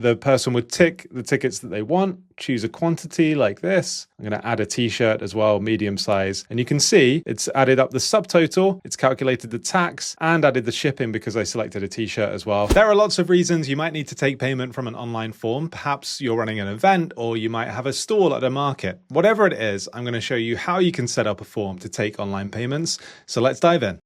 The person would tick the tickets that they want, choose a quantity like this. I'm going to add a t-shirt as well, medium size. And you can see it's added up the subtotal, it's calculated the tax, and added the shipping because I selected a t-shirt as well. There are lots of reasons you might need to take payment from an online form. Perhaps you're running an event, or you might have a stall at a market. Whatever it is, I'm going to show you how you can set up a form to take online payments. So let's dive in.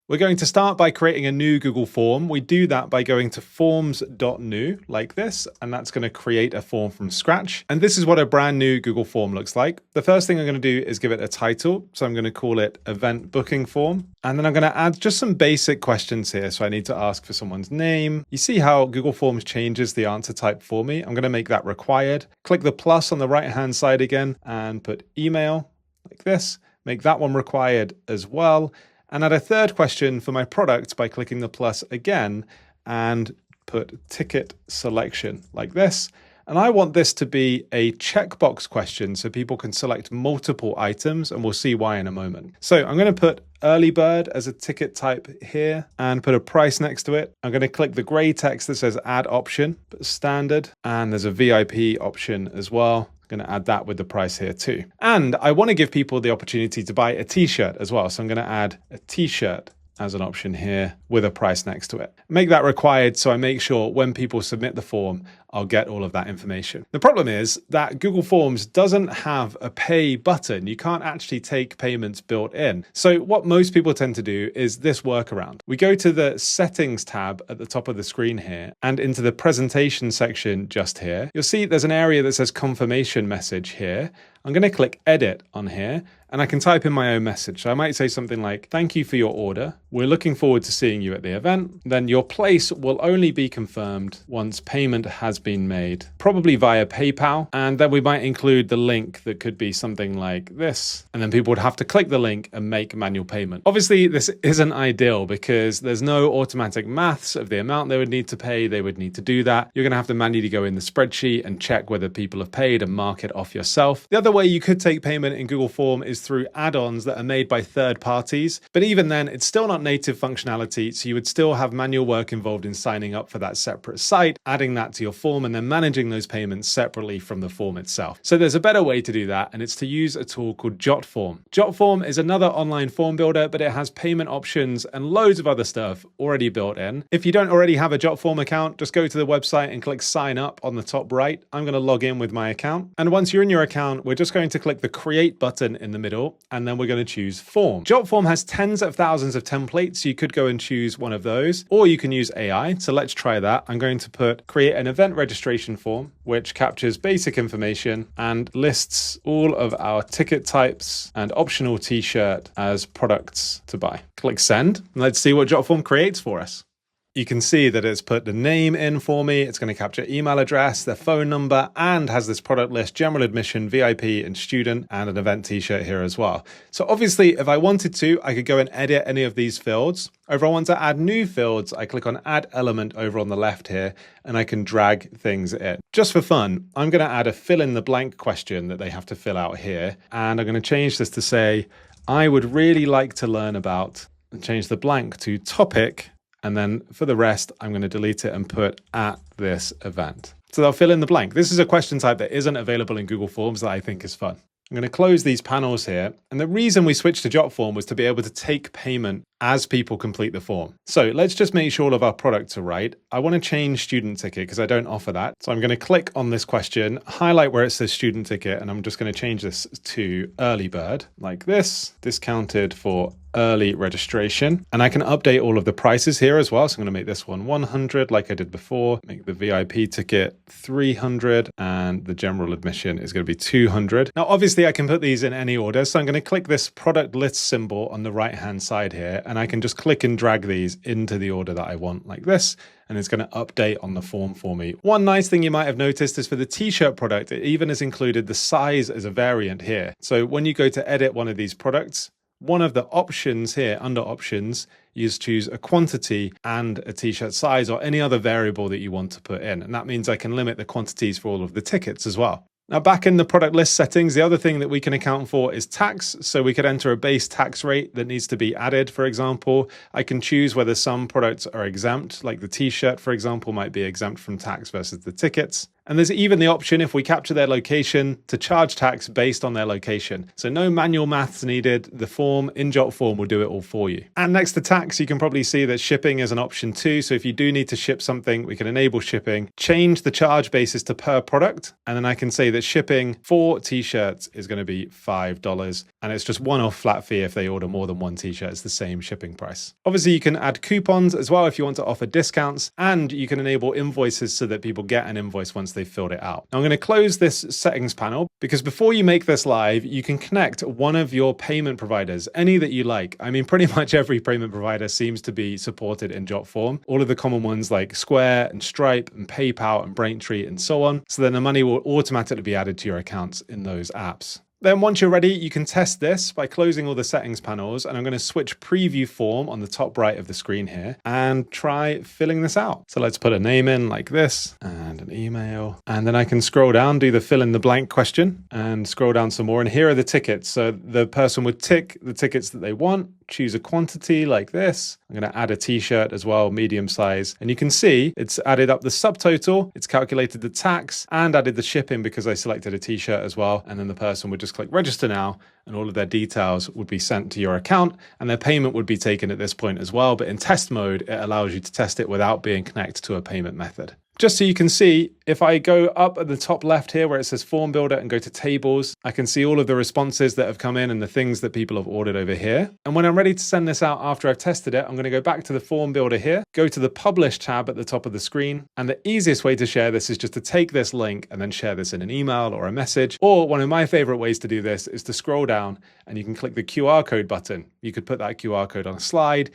We're going to start by creating a new Google form. We do that by going to forms.new like this, and that's going to create a form from scratch. And this is what a brand new Google form looks like. The first thing I'm going to do is give it a title. So I'm going to call it event booking form. And then I'm going to add just some basic questions here. So I need to ask for someone's name. You see how Google Forms changes the answer type for me. I'm going to make that required. Click the plus on the right-hand side again and put email like this. Make that one required as well. And add a third question for my product by clicking the plus again and put ticket selection like this. And I want this to be a checkbox question so people can select multiple items, and we'll see why in a moment. So I'm going to put early bird as a ticket type here and put a price next to it. I'm going to click the gray text that says add option, put standard, and there's a VIP option as well. Going to add that with the price here too. And I want to give people the opportunity to buy a t-shirt as well. So I'm going to add a t-shirt as an option here with a price next to it. Make that required so I make sure when people submit the form, I'll get all of that information. The problem is that Google Forms doesn't have a pay button. You can't actually take payments built in. So what most people tend to do is this workaround. We go to the settings tab at the top of the screen here and into the presentation section just here. You'll see there's an area that says confirmation message here. I'm going to click edit on here and I can type in my own message. So I might say something like, thank you for your order. We're looking forward to seeing you at the event. Then your place will only be confirmed once payment has been made, probably via PayPal. And then we might include the link that could be something like this. And then people would have to click the link and make manual payment. Obviously, this isn't ideal because there's no automatic maths of the amount they would need to pay. They would need to do that. You're going to have to manually go in the spreadsheet and check whether people have paid and mark it off yourself. The other way you could take payment in Google Form is through add-ons that are made by third parties. But even then, it's still not native functionality. So you would still have manual work involved in signing up for that separate site, adding that to your form, and then managing those payments separately from the form itself. So there's a better way to do that, and it's to use a tool called Jotform. Jotform is another online form builder, but it has payment options and loads of other stuff already built in. If you don't already have a Jotform account, just go to the website and click sign up on the top right. I'm going to log in with my account. And once you're in your account, we're just going to click the create button in the middle, and then we're going to choose form. Jotform has tens of thousands of templates. So you could go and choose one of those, or you can use AI. So let's try that. I'm going to put create an event registration form, which captures basic information and lists all of our ticket types and optional t-shirt as products to buy. Click send, and let's see what Jotform creates for us. You can see that it's put the name in for me. It's going to capture email address, their phone number, and has this product list, general admission, VIP, and student, and an event t-shirt here as well. So obviously, if I wanted to, I could go and edit any of these fields. Or if I want to add new fields, I click on add element over on the left here, and I can drag things in. Just for fun, I'm going to add a fill in the blank question that they have to fill out here. And I'm going to change this to say, I would really like to learn about, and change the blank to topic. And then for the rest, I'm going to delete it and put at this event. So they'll fill in the blank. This is a question type that isn't available in Google Forms that I think is fun. I'm going to close these panels here. And the reason we switched to Jotform was to be able to take payment as people complete the form. So let's just make sure all of our products are right. I want to change student ticket because I don't offer that. So I'm going to click on this question, highlight where it says student ticket, and I'm just going to change this to early bird like this, discounted for early registration. And I can update all of the prices here as well. So I'm going to make this one 100 like I did before, make the VIP ticket 300, and the general admission is going to be 200. Now, obviously I can put these in any order. So I'm going to click this product list symbol on the right-hand side here, and I can just click and drag these into the order that I want like this. And it's going to update on the form for me. One nice thing you might have noticed is for the t-shirt product, it even has included the size as a variant here. So when you go to edit one of these products, one of the options here under options, you just choose a quantity and a t-shirt size or any other variable that you want to put in. And that means I can limit the quantities for all of the tickets as well. Now back in the product list settings, the other thing that we can account for is tax. So we could enter a base tax rate that needs to be added, for example. I can choose whether some products are exempt, like the t-shirt, for example, might be exempt from tax versus the tickets. And there's even the option, if we capture their location, to charge tax based on their location. So no manual maths needed. The form in Jotform will do it all for you. And next to tax, you can probably see that shipping is an option too. So if you do need to ship something, we can enable shipping, change the charge basis to per product. And then I can say that shipping for t-shirts is going to be $5. And it's just one-off flat fee if they order more than one t-shirt. It's the same shipping price. Obviously, you can add coupons as well if you want to offer discounts. And you can enable invoices so that people get an invoice once they've filled it out. Now I'm going to close this settings panel because before you make this live, you can connect one of your payment providers, any that you like. I mean, pretty much every payment provider seems to be supported in Jotform. All of the common ones like Square and Stripe and PayPal and Braintree and so on. So then the money will automatically be added to your accounts in those apps. Then once you're ready, you can test this by closing all the settings panels, and I'm going to switch preview form on the top right of the screen here and try filling this out. So let's put a name in like this and an email, and then I can scroll down, do the fill in the blank question and scroll down some more. And here are the tickets. So the person would tick the tickets that they want, choose a quantity like this. I'm going to add a t-shirt as well, medium size. And you can see it's added up the subtotal, it's calculated the tax and added the shipping because I selected a t-shirt as well. And then the person would just click register now and all of their details would be sent to your account and their payment would be taken at this point as well. But in test mode, it allows you to test it without being connected to a payment method. Just so you can see, if I go up at the top left here where it says Form Builder and go to Tables, I can see all of the responses that have come in and the things that people have ordered over here. And when I'm ready to send this out after I've tested it, I'm going to go back to the Form Builder here, go to the Publish tab at the top of the screen. And the easiest way to share this is just to take this link and then share this in an email or a message. Or one of my favorite ways to do this is to scroll down and you can click the QR code button. You could put that QR code on a slide.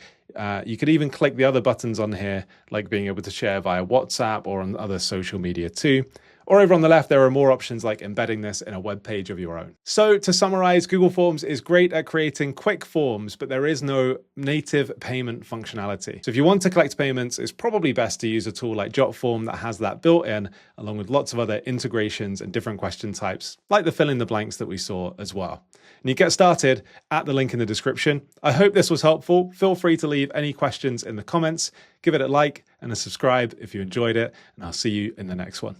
You could even click the other buttons on here, like being able to share via WhatsApp or on other social media too. Or over on the left, there are more options like embedding this in a web page of your own. So to summarize, Google Forms is great at creating quick forms, but there is no native payment functionality. So if you want to collect payments, it's probably best to use a tool like Jotform that has that built in, along with lots of other integrations and different question types, like the fill in the blanks that we saw as well. And you get started at the link in the description. I hope this was helpful. Feel free to leave any questions in the comments, give it a like and a subscribe if you enjoyed it, and I'll see you in the next one.